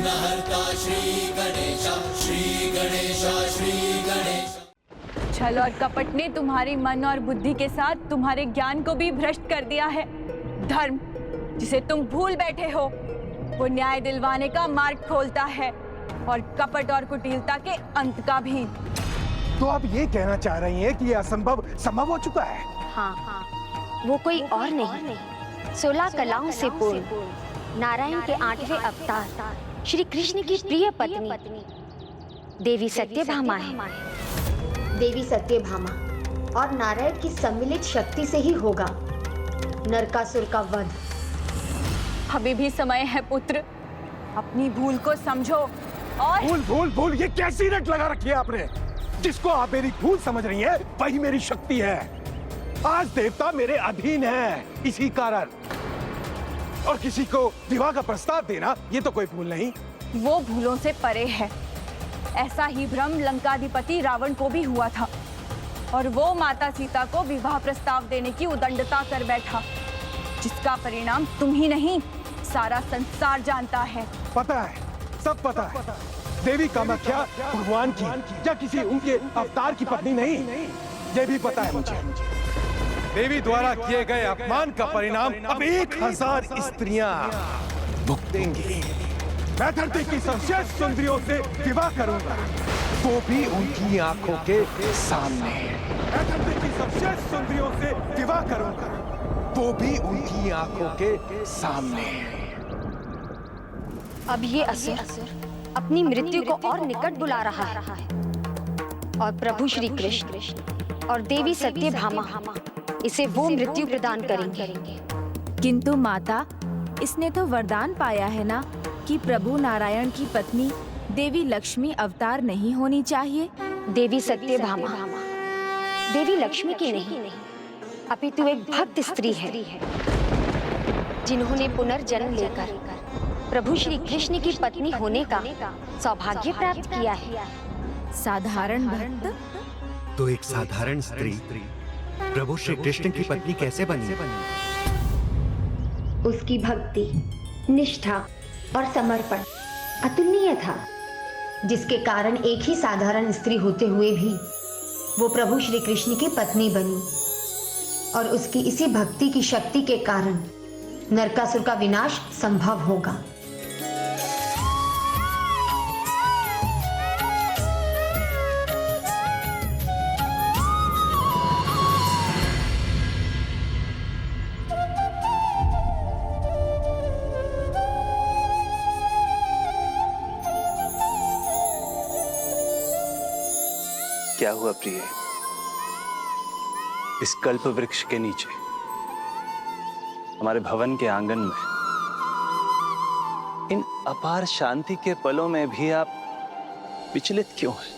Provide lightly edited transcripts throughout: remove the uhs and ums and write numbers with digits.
विघ्नहर्ता श्री गणेश, श्री गणेश, श्री गणेश। छल और कपट ने तुम्हारी मन और बुद्धि के साथ तुम्हारे ज्ञान को भी भ्रष्ट कर दिया है। धर्म जिसे तुम भूल बैठे हो वो न्याय दिलवाने का मार्ग खोलता है और कपट और कुटिलता के अंत का भी। तो आप ये कहना चाह रही हैं कि ये असंभव संभव हो चुका है? हाँ, वो कोई और नहीं, 16 कलाओं से पूर्ण नारायण के 8वें अवतार श्री कृष्ण की प्रिय पत्नी देवी सत्यभामा है। देवी सत्यभामा और नारायण की सम्मिलित शक्ति से ही होगा नरकासुर का वध। अभी भी समय है पुत्र, अपनी भूल को समझो। और भूल ये कैसी रट लगा रखी है आपने? जिसको आप मेरी भूल समझ रही हैं वही मेरी शक्ति है। आज देवता मेरे अधीन है, इसी कारण। और किसी को विवाह का प्रस्ताव देना ये तो कोई भूल नहीं। वो भूलों से परे है। ऐसा ही भ्रम लंकाधिपति रावण को भी हुआ था और वो माता सीता को विवाह प्रस्ताव देने की उदंडता कर बैठा, जिसका परिणाम तुम ही नहीं सारा संसार जानता है। पता है, सब पता है। देवी कामाख्या भगवान की या किसी उनके अवतार की पत्नी नहीं, ये भी पता है मुझे। देवी द्वारा किए गए अपमान का परिणाम अब 1000 स्त्रियां भुगतेंगी। मैं धरती की सर्वश्रेष्ठ सुंदरियों से विवाह करूंगा, वो भी उनकी आंखों के सामने। मैं धरती की सर्वश्रेष्ठ सुंदरियों से विवाह करूंगा, वो भी उनकी आंखों के सामने। अब ये असुर अपनी मृत्यु को और निकट बुला रहा है और प्रभु श्री कृष्ण और देवी सत्यभामा इसे वो मृत्यु प्रदान करेंगे। किंतु माता, इसने तो वरदान पाया है ना कि प्रभु नारायण की पत्नी देवी लक्ष्मी अवतार नहीं होनी चाहिए। देवी सत्यभामा देवी लक्ष्मी की नहीं, अपितु एक भक्त स्त्री है जिन्होंने पुनर्जन्म लेकर प्रभु श्री कृष्ण की पत्नी होने का सौभाग्य प्राप्त किया है। साधारण भक्त? तो एक साधारण स्त्री प्रभु श्री कृष्ण की पत्नी कैसे बनी? उसकी भक्ति, निष्ठा और समर्पण अतुलनीय था, जिसके कारण एक ही साधारण स्त्री होते हुए भी वो प्रभु श्री कृष्ण की पत्नी बनी। और उसकी इसी भक्ति की शक्ति के कारण नरकासुर का विनाश संभव होगा। क्या हुआ प्रिय? इस कल्प वृक्ष के नीचे, हमारे भवन के आंगन में, इन अपार शांति के पलों में भी आप विचलित क्यों हैं?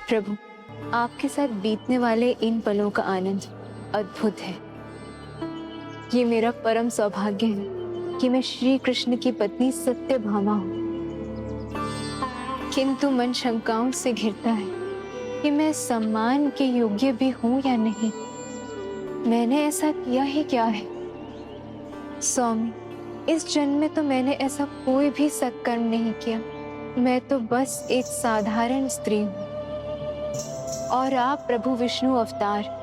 प्रभु, आपके साथ बीतने वाले इन पलों का आनंद अद्भुत है। ये मेरा परम सौभाग्य है कि मैं श्री कृष्ण की पत्नी सत्यभामा हूँ। किंतु मन शंकाओं से घिरता है कि मैं सम्मान के योग्य भी हूँ या नहीं। मैंने ऐसा किया ही क्या है? स्वामी, इस जन्म में तो मैंने ऐसा कोई भी सत्कर्म नहीं किया। मैं तो बस एक साधारण स्त्री हूँ और आप प्रभु विष्णु अवतार,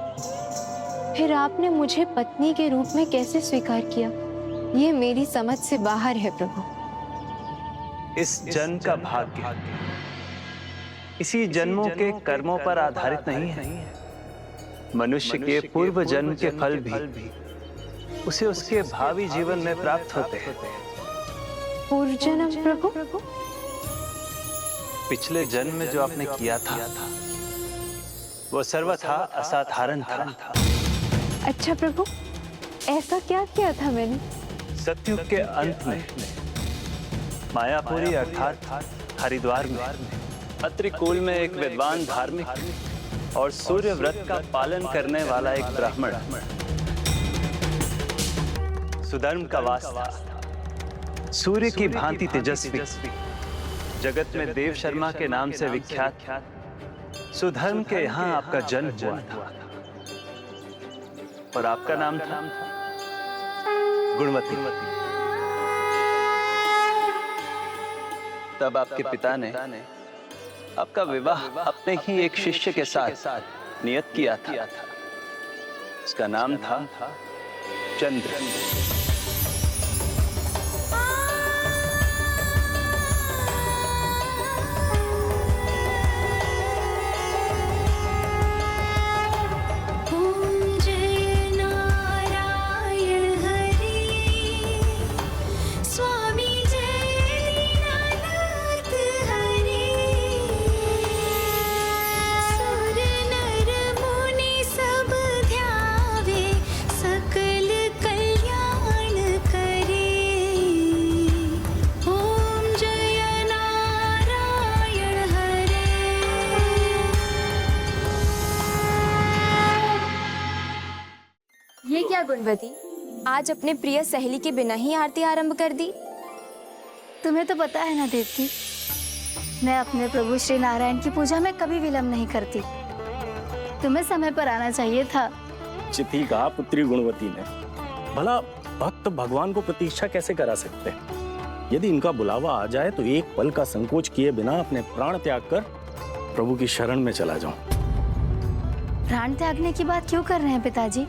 फिर आपने मुझे पत्नी के रूप में कैसे स्वीकार किया? ये मेरी समझ से बाहर है प्रभु। इस जन्म का भाग्य इसी जन्मों के कर्मों पर आधारित नहीं है। मनुष्य के पूर्व जन्म के फल भी उसे उसके भावी जीवन में प्राप्त होते हैं। पूर्व जन्म प्रभु? पिछले जन्म में जो आपने किया था वो सर्वथा असाधारण था। अच्छा प्रभु, ऐसा क्या किया था मैंने? सतयुग के अंत में मायापुरी अर्थात हरिद्वार में अत्रिकूल में एक विद्वान धार्मिक और सूर्य व्रत का पालन करने वाला एक ब्राह्मण सुधर्म का वास था। सूर्य की भांति तेजस्वी, जगत में देव शर्मा के नाम से विख्यात सुधर्म के यहाँ आपका जन्म हुआ था और आपका नाम था गुणवती। तब आपके पिता ने आपका विवाह अपने ही एक शिष्य के साथ नियत किया था। उसका नाम था चंद्र। ये क्या गुणवती, आज अपने प्रिय सहेली के बिना ही आरती आरंभ कर दी? तुम्हें तो पता है ना देवकी, मैं अपने प्रभु श्री नारायण की पूजा में कभी विलम्ब नहीं करती। तुम्हें समय पर आना चाहिए था। चिथी कहा पुत्री गुणवती ने। भला भक्त भगवान को प्रतीक्षा कैसे करा सकते हैं? यदि इनका बुलावा आ जाए तो एक पल का संकोच किए बिना अपने प्राण त्याग कर प्रभु की शरण में चला जाऊं। प्राण त्यागने की बात क्यों कर रहे हैं पिताजी?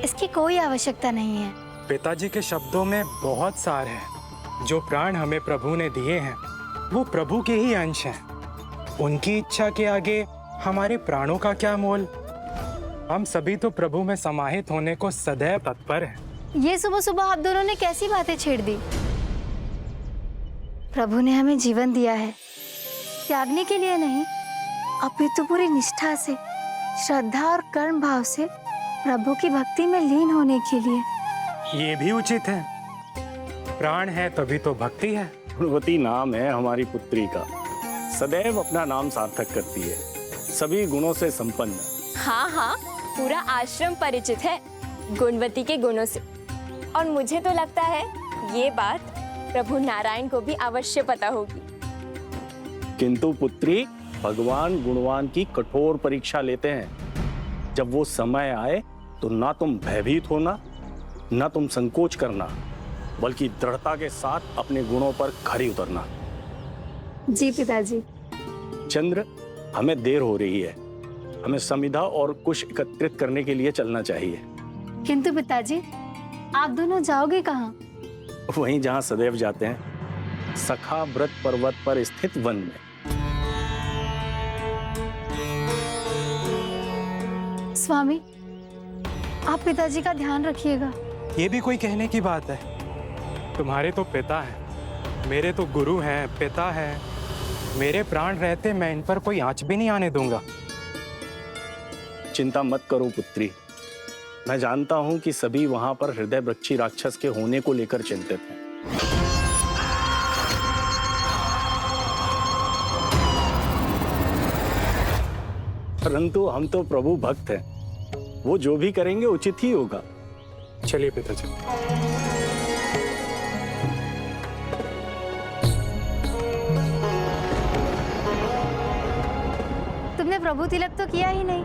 इसकी कोई आवश्यकता नहीं है। पिताजी के शब्दों में बहुत सार है। जो प्राण हमें प्रभु ने दिए हैं वो प्रभु के ही अंश हैं। उनकी इच्छा के आगे हमारे प्राणों का क्या मोल? हम सभी तो प्रभु में समाहित होने को सदैव तत्पर हैं। ये सुबह सुबह आप दोनों ने कैसी बातें छेड़ दी? प्रभु ने हमें जीवन दिया है, त्यागने के लिए नहीं, अपितु पूरी निष्ठा से, श्रद्धा और कर्म भाव से प्रभु की भक्ति में लीन होने के लिए। ये भी उचित है। प्राण है तभी तो भक्ति है। गुणवती नाम है हमारी पुत्री का, सदैव अपना नाम सार्थक करती है, सभी गुणों से संपन्न। हाँ हाँ, पूरा आश्रम परिचित है गुणवती के गुणों से। और मुझे तो लगता है ये बात प्रभु नारायण को भी अवश्य पता होगी। किंतु पुत्री, भगवान गुणवान की कठोर परीक्षा लेते हैं। जब वो समय आए तो ना तुम भयभीत होना, ना तुम संकोच करना, बल्कि दृढ़ता के साथ अपने गुणों पर खरी उतरना। जी पिताजी। चंद्र, हमें देर हो रही है, हमें समिधा और कुश एकत्रित करने के लिए चलना चाहिए। किंतु पिताजी, आप दोनों जाओगे कहाँ? वहीं जहाँ सदैव जाते हैं, सखा व्रत पर्वत पर स्थित वन में। स्वामी, आप पिताजी का ध्यान रखिएगा। ये भी कोई कहने की बात है? तुम्हारे तो पिता हैं, मेरे तो गुरु हैं, पिता हैं। मेरे प्राण रहते मैं इन पर कोई आंच भी नहीं आने दूंगा। चिंता मत करो पुत्री, मैं जानता हूं कि सभी वहां पर हृदय वृक्षी राक्षस के होने को लेकर चिंतित हैं। परंतु हम तो प्रभु भक्त हैं, वो जो भी करेंगे उचित ही होगा। चलिए पिताजी। तुमने प्रभु तिलक तो किया ही नहीं।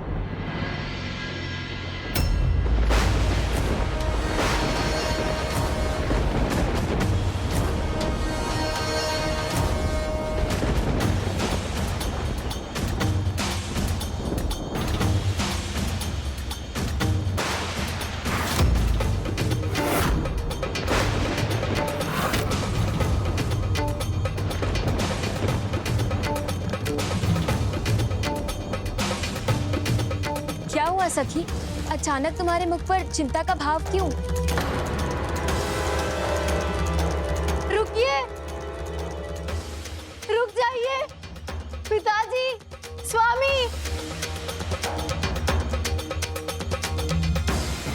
क्या हुआ सखी, अचानक तुम्हारे मुख पर चिंता का भाव क्यों? रुकिए, रुक जाइए पिताजी, स्वामी।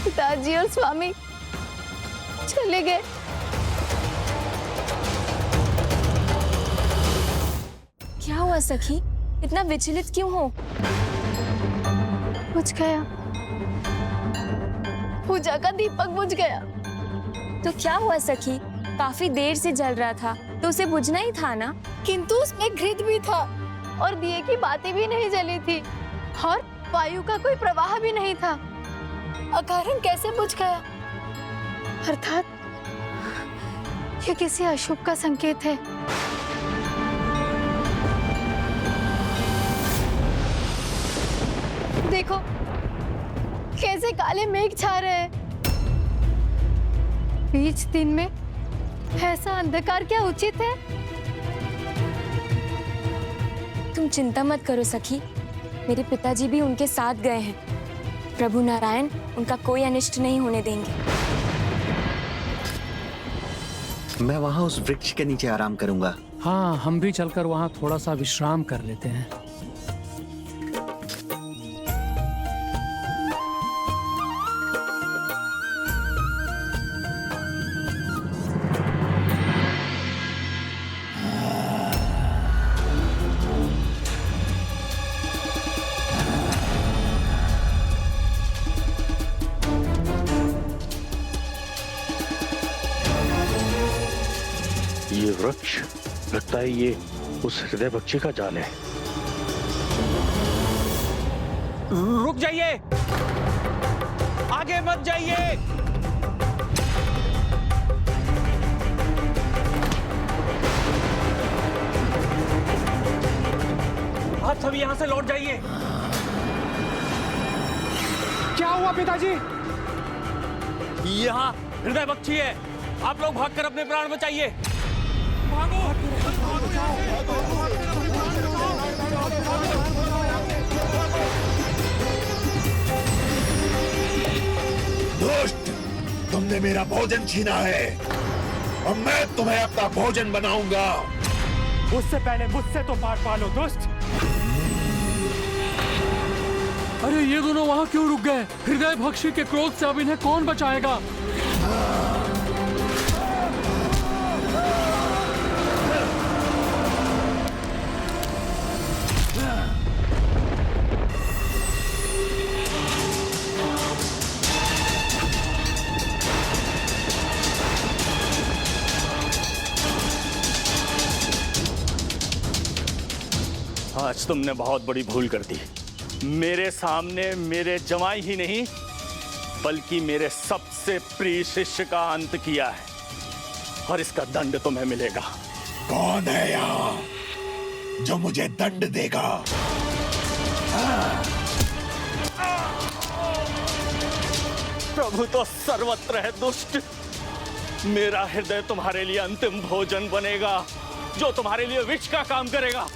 पिताजी और स्वामी चले गए। क्या हुआ सखी, इतना विचलित क्यों हो? बुझ गया, पूजा का दीपक बुझ गया। तो क्या हुआ सखी, काफी देर से जल रहा था तो उसे बुझना ही था ना। किंतु उसमें घृत भी था। और दिए की बाती भी नहीं जली थी और वायु का कोई प्रवाह भी नहीं था। अकारण कैसे बुझ गया? अर्थात ये किसी अशुभ का संकेत है। देखो कैसे काले मेघ छा रहे हैं। बीच दिन में ऐसा अंधकार क्या उचित है? तुम चिंता मत करो सखी, मेरे पिताजी भी उनके साथ गए हैं। प्रभु नारायण उनका कोई अनिष्ट नहीं होने देंगे। मैं वहां उस वृक्ष के नीचे आराम करूंगा। हाँ, हम भी चलकर वहां थोड़ा सा विश्राम कर लेते हैं। ये वृक्ष लगता है ये उस हृदय पक्षी का जाल है। रुक जाइए, आगे मत जाइए। आप सभी यहां से लौट जाइए। क्या हुआ पिताजी? यहाँ हृदय पक्षी है, आप लोग भागकर अपने प्राण बचाइए। दुष्ट, तुमने मेरा भोजन छीना है और मैं तुम्हें अपना भोजन बनाऊंगा। उससे पहले मुझसे तो मार पालो दुष्ट। अरे ये दोनों वहां क्यों रुक गए? हृदय भक्षी के क्रोध से अब इन्हें कौन बचाएगा? आज तुमने बहुत बड़ी भूल कर दी। मेरे सामने मेरे जमाई ही नहीं बल्कि मेरे सबसे प्रिय शिष्य का अंत किया है और इसका दंड तुम्हें मिलेगा। कौन है यहाँ जो मुझे दंड देगा? प्रभु तो सर्वत्र है दुष्ट। मेरा हृदय तुम्हारे लिए अंतिम भोजन बनेगा जो तुम्हारे लिए विष का काम करेगा।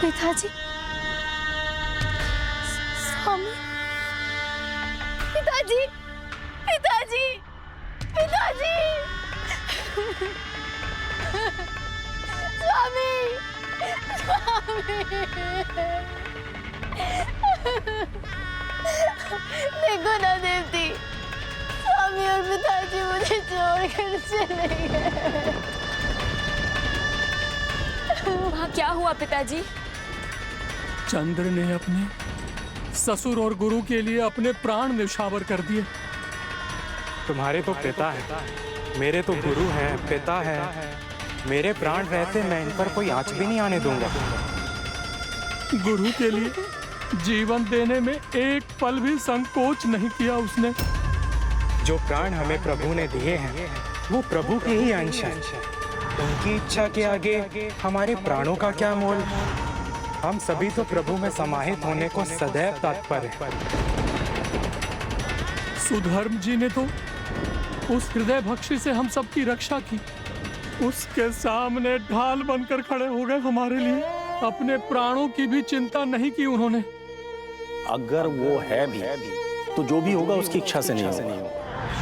पिताजी, स्वामी, पिताजी, पिताजी, पिताजी, स्वामी, स्वामी, देखो ना देवती, स्वामी और पिताजी मुझे छोड़कर चले गए। वहाँ क्या हुआ पिताजी? चंद्र ने अपने ससुर और गुरु के लिए अपने प्राण न्यौछावर कर दिए। तुम्हारे तो पिता है, मेरे तो गुरु हैं, पिता है। मेरे प्राण रहते मैं इन पर कोई आंच भी नहीं आने दूंगा। गुरु के लिए जीवन देने में एक पल भी संकोच नहीं किया उसने। जो प्राण हमें प्रभु ने दिए हैं वो प्रभु के ही अंश हैं। उनकी इच्छा के आगे हमारे प्राणों का क्या मोल? हम सभी तो प्रभु में समाहित होने को सदैव तत्पर हैं। सुधर्म जी ने तो उस हृदय भक्षी से हम सबकी रक्षा की। उसके सामने ढाल बनकर खड़े हो गए हमारे लिए। अपने प्राणों की भी चिंता नहीं की उन्होंने। अगर वो है भी तो जो भी होगा उसकी इच्छा से नहीं होगा,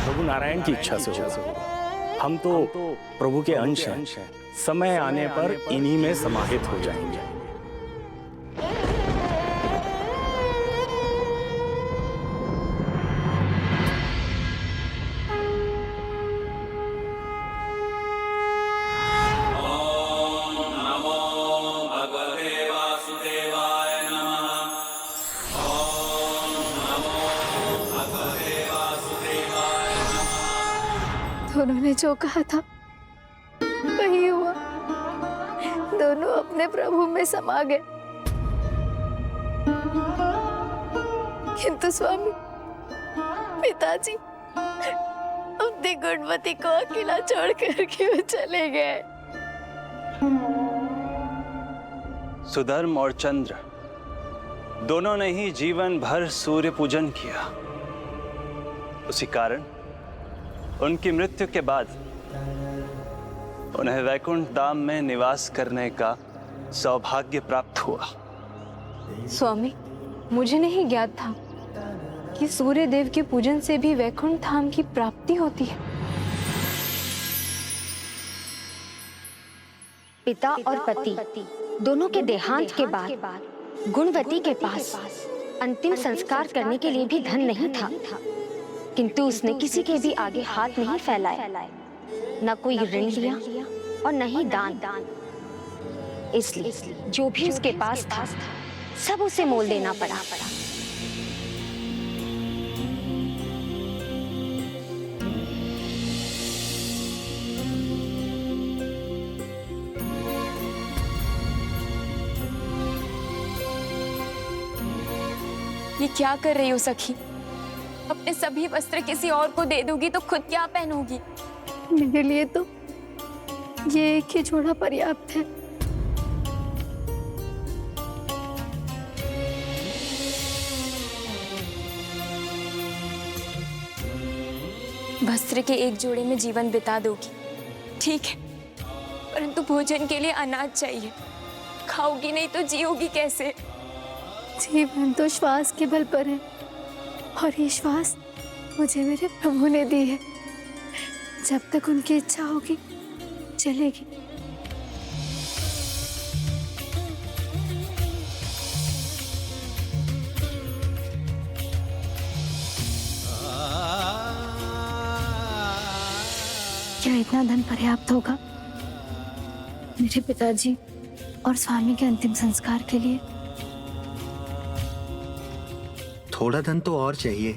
प्रभु नारायण की इच्छा से होगा। हम तो प्रभु के अंश हैं, समय आने पर इन्हीं में समाहित हो जाएंगे। उन्होंने जो कहा था वही हुआ। दोनों अपने प्रभु में समा गए। किंतु स्वामी, पिताजी अपनी गुणवती को अकेला छोड़कर क्यों चले गए? सुधर्म और चंद्र दोनों ने ही जीवन भर सूर्य पूजन किया। उसी कारण उनकी मृत्यु के बाद उन्हें वैकुंठ धाम में निवास करने का सौभाग्य प्राप्त हुआ। स्वामी, मुझे नहीं ज्ञात था कि सूर्य देव के पूजन से भी वैकुंठ धाम की प्राप्ति होती है। पिता और पति दोनों के देहांत के बाद गुणवती के पास अंतिम संस्कार करने के लिए भी धन नहीं था, किंतु उसने किसी के भी आगे हाथ नहीं फैलाए, न कोई ऋण लिया और न ही दान। इसलिए जो भी उसके पास था सब उसे मोल देना पड़ा। ये क्या कर रही हो सखी? अपने सभी वस्त्र किसी और को दे दोगी तो खुद क्या पहनोगी? मेरे लिए तो ये एक ही जोड़ा पर्याप्त है। वस्त्र के एक जोड़े में जीवन बिता दोगी, ठीक है, परंतु भोजन के लिए अनाज चाहिए। खाओगी नहीं तो जियोगी कैसे? जीवन तो श्वास के बल पर है, और ये श्वास मुझे मेरे प्रभु ने दी है। जब तक उनकी इच्छा होगी चलेगी। क्या इतना धन पर्याप्त होगा मेरे पिताजी और स्वामी के अंतिम संस्कार के लिए? थोड़ा धन तो और चाहिए।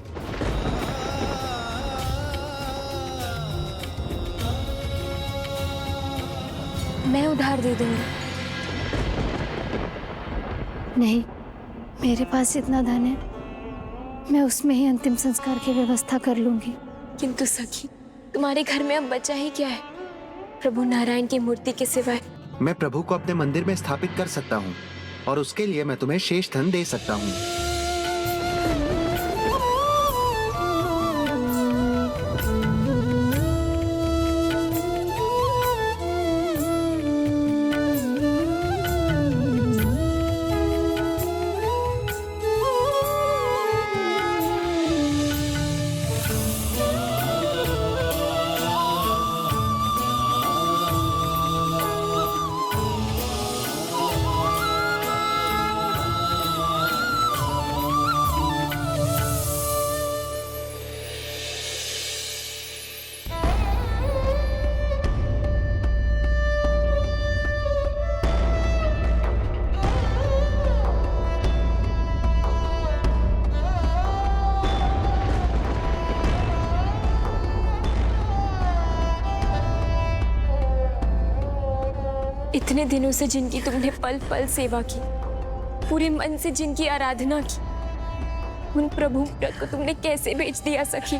मैं उधार दे दूंगी। नहीं, मेरे पास इतना धन है, मैं उसमें ही अंतिम संस्कार की व्यवस्था कर लूंगी। किंतु सखी, तुम्हारे घर में अब बचा ही क्या है प्रभु नारायण की मूर्ति के सिवाय? मैं प्रभु को अपने मंदिर में स्थापित कर सकता हूँ और उसके लिए मैं तुम्हें शेष धन दे सकता हूँ। इतने दिनों से जिनकी तुमने पल पल सेवा की, पूरे मन से जिनकी आराधना की, उन प्रभु को तुमने कैसे बेच दिया सखी?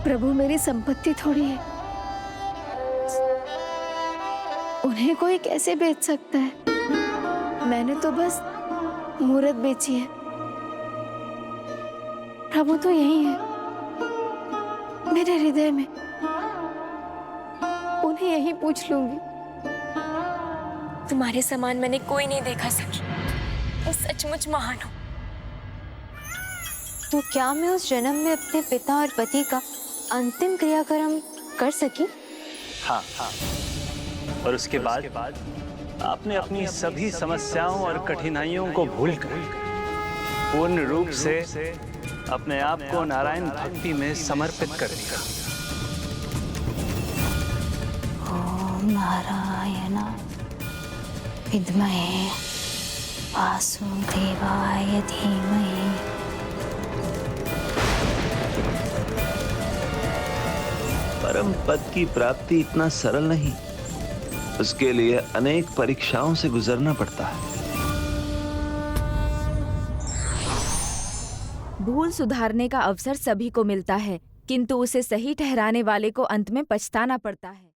प्रभु मेरी संपत्ति थोड़ी है, उन्हें कोई कैसे बेच सकता है? मैंने तो बस मूरत बेची है। प्रभु तो यही है, मेरे हृदय में। उन्हें यही पूछ लूंगी। तुम्हारे समान मैंने कोई नहीं देखा सकी। वो सचमुच महान हो। तो क्या मैं उस जन्म में अपने पिता और पति का अंतिम क्रियाक्रम कर सकी? हाँ हाँ। और उसके बाद आपने अपनी सभी समस्याओं और कठिनाइयों को भूलकर पूर्ण रूप से अपने आप को नारायण भक्ति में समर्पित कर दिया। ओम नारायण विद्महे वासुदेवाय धीमहि। परम पद की प्राप्ति इतना सरल नहीं, उसके लिए अनेक परीक्षाओं से गुजरना पड़ता है। भूल सुधारने का अवसर सभी को मिलता है, किंतु उसे सही ठहराने वाले को अंत में पछताना पड़ता है।